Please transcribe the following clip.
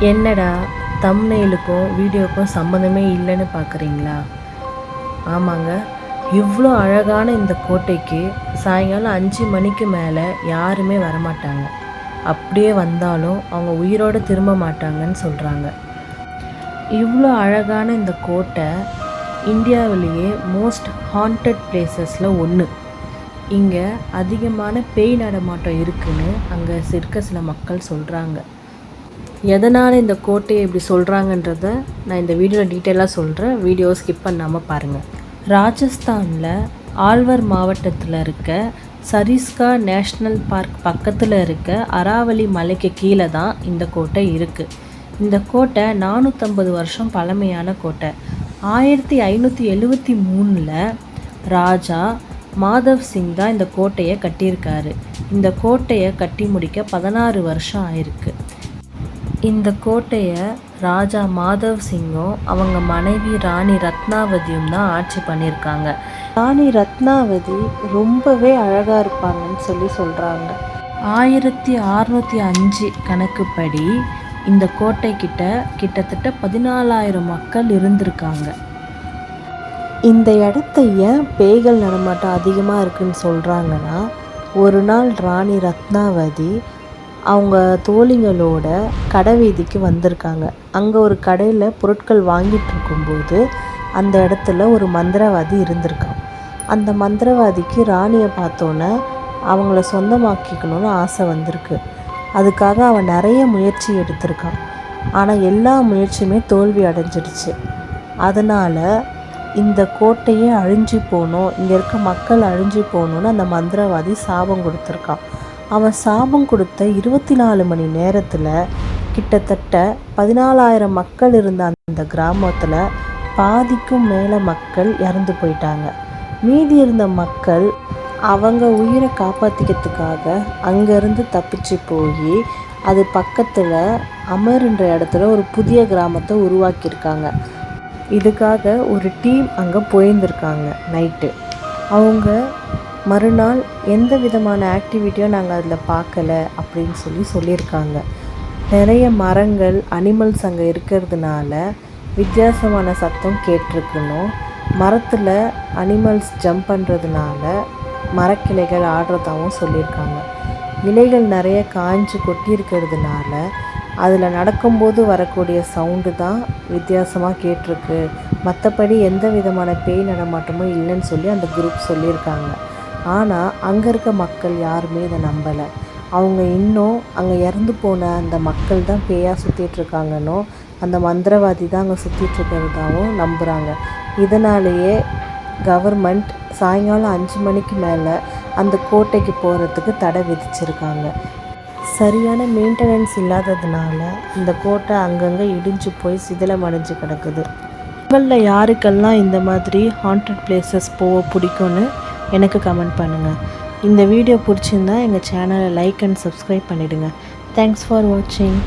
என்னடா தம்ப்நெயிலுக்கும் வீடியோக்கும் சம்மந்தமே இல்லைன்னு பார்க்குறீங்களா? ஆமாங்க, இவ்வளோ அழகான இந்த கோட்டைக்கு சாயங்காலம் 5 மணிக்கு மேலே யாருமே வரமாட்டாங்க. அப்படியே வந்தாலும் அவங்க உயிரோடு திரும்ப மாட்டாங்கன்னு சொல்கிறாங்க. இவ்வளோ அழகான இந்த கோட்டை இந்தியாவிலேயே மோஸ்ட் ஹாண்டட் பிளேசஸில் ஒன்று. இங்கே அதிகமான பேய் நடமாட்டம் இருக்குதுன்னு அங்கே இருக்க சில மக்கள் சொல்கிறாங்க. எதனால் இந்த கோட்டையை இப்படி சொல்கிறாங்கன்றத நான் இந்த வீடியோவில் டீட்டெயிலாக சொல்கிறேன். வீடியோவை ஸ்கிப் பண்ணாமல் பாருங்கள். ராஜஸ்தானில் ஆல்வர் மாவட்டத்தில் இருக்க சரிஸ்கா நேஷ்னல் பார்க் பக்கத்தில் இருக்க அராவலி மலைக்கு கீழே தான் இந்த கோட்டை இருக்குது. இந்த கோட்டை 450 வருஷம் பழமையான கோட்டை. 1573 ராஜா மாதவ் சிங் தான் இந்த கோட்டையை கட்டியிருக்காரு. இந்த கோட்டையை கட்டி முடிக்க 16 வருஷம் ஆயிருக்கு. இந்த கோட்டையை ராஜா மாதவ் சிங்கும் அவங்க மனைவி ராணி ரத்னாவதியும் தான் ஆட்சி பண்ணியிருக்காங்க. ராணி ரத்னாவதி ரொம்பவே அழகாக இருப்பாங்கன்னு சொல்கிறாங்க. 1605 கணக்குப்படி இந்த கோட்டை கிட்டத்தட்ட 14,000 மக்கள் இருந்திருக்காங்க. இந்த இடத்த ஏன் பேய்கள் நடமாட்டம் அதிகமாக இருக்குதுன்னு சொல்கிறாங்கன்னா, ஒரு நாள் ராணி ரத்னாவதி அவங்க தோழிகளோட கடை வீதிக்கு வந்திருக்காங்க. அங்கே ஒரு கடையில் பொருட்கள் வாங்கிட்டு இருக்கும்போது அந்த இடத்துல ஒரு மந்திரவாதி இருந்திருக்கான். அந்த மந்திரவாதிக்கு ராணியை பார்த்தோன்னே அவங்கள சொந்தமாக்கிக்கணும்னு ஆசை வந்திருக்கு. அதுக்காக அவன் நிறைய முயற்சி எடுத்திருக்கான். ஆனால் எல்லா முயற்சியுமே தோல்வி அடைஞ்சிடுச்சு. அதனால் இந்த கோட்டையே அழிஞ்சு போகணும், இங்கே இருக்க மக்கள் அழிஞ்சு போகணுன்னு அந்த மந்திரவாதி சாபம் கொடுத்துருக்கான். அவன் சாபம் கொடுத்த 24 மணி நேரத்தில் கிட்டத்தட்ட 14,000 மக்கள் இருந்த அந்த கிராமத்தில் பாதிக்கும் மேலே மக்கள் இறந்து போயிட்டாங்க. மீதி இருந்த மக்கள் அவங்க உயிரை காப்பாற்றிக்கிறதுக்காக அங்கேருந்து தப்பிச்சு போய் அது பக்கத்தில் அமர்ன்ற இடத்துல ஒரு புதிய கிராமத்தை உருவாக்கியிருக்காங்க. இதுக்காக ஒரு டீம் அங்கே போயிருந்திருக்காங்க நைட்டு. அவங்க மறுநாள் எந்த விதமான ஆக்டிவிட்டியும் நாங்கள் அதில் பார்க்கலை அப்படின்னு சொல்லியிருக்காங்க. நிறைய மரங்கள் அனிமல்ஸ் அங்கே இருக்கிறதுனால வித்தியாசமான சத்தம் கேட்டிருக்கணும். மரத்தில் அனிமல்ஸ் ஜம்ப் பண்ணுறதுனால மரக்கிளைகள் ஆடுறதாகவும் சொல்லியிருக்காங்க. இலைகள் நிறைய காய்ஞ்சு கொட்டி இருக்கிறதுனால அதில் நடக்கும்போது வரக்கூடிய சவுண்டு தான் வித்தியாசமாக கேட்டிருக்கு. மற்றபடி எந்த விதமான பேய் நடமாட்டமும் இல்லைன்னு சொல்லி அந்த குரூப் சொல்லியிருக்காங்க. ஆனால் அங்கே இருக்க மக்கள் யாருமே இதை நம்பலை. அவங்க இன்னும் அங்கே இறந்து போன அந்த மக்கள் தான் பேயாக சுற்றிட்டுருக்காங்கன்னோ அந்த மந்திரவாதி தான் அங்கே சுற்றிட்டுருக்கிறதாகவும் நம்புகிறாங்க. இதனாலேயே கவர்மெண்ட் சாயங்காலம் 5 மணிக்கு மேலே அந்த கோட்டைக்கு போகிறதுக்கு தடை விதிச்சிருக்காங்க. சரியான மெயின்டெனன்ஸ் இல்லாததுனால இந்த கோட்டை அங்கங்கே இடிஞ்சு போய் சிதிலமடைஞ்சு கிடக்குது. உங்களில் யாருக்கெல்லாம் இந்த மாதிரி ஹாண்டட் பிளேசஸ் போக பிடிக்கும்னு எனக்கு கமெண்ட் பண்ணுங்கள். இந்த வீடியோ பிடிச்சிருந்தா எங்கள் சேனலை லைக் அண்ட் சப்ஸ்கிரைப் பண்ணிவிடுங்க. தேங்க்ஸ் ஃபார் வாட்சிங்.